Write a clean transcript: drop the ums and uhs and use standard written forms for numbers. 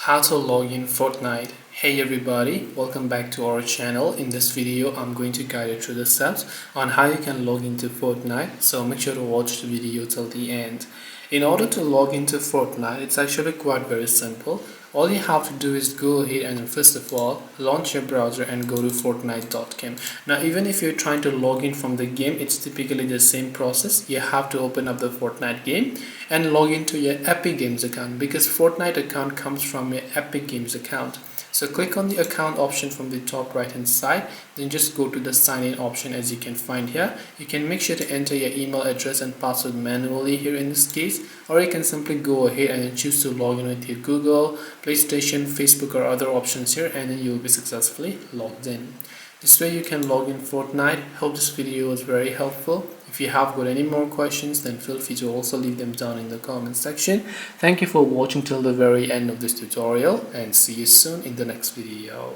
How to log in Fortnite. Hey everybody, welcome back to our channel. In this video I'm going to guide you through the steps on how you can log into Fortnite, so make sure to watch the video till the end. In order to log into Fortnite, it's actually quite very simple. All you have to do is go ahead and first of all launch your browser and go to fortnite.com. Now even if you're trying to log in from the game, it's typically the same process. You have to open up the Fortnite game and log into your Epic Games account, because Fortnite account comes from your Epic Games account. So click on the account option from the top right hand side, then just go to the sign in option as you can find here. You can make sure to enter your email address and password manually here in this case, or you can simply go ahead and choose to log in with your Google, PlayStation, Facebook or other options here, and then you'll be successfully logged in. This way you can log in Fortnite. Hope this video was very helpful. If you have got any more questions, then feel free to also leave them down in the comment section. Thank you for watching till the very end of this tutorial, and see you soon in the next video.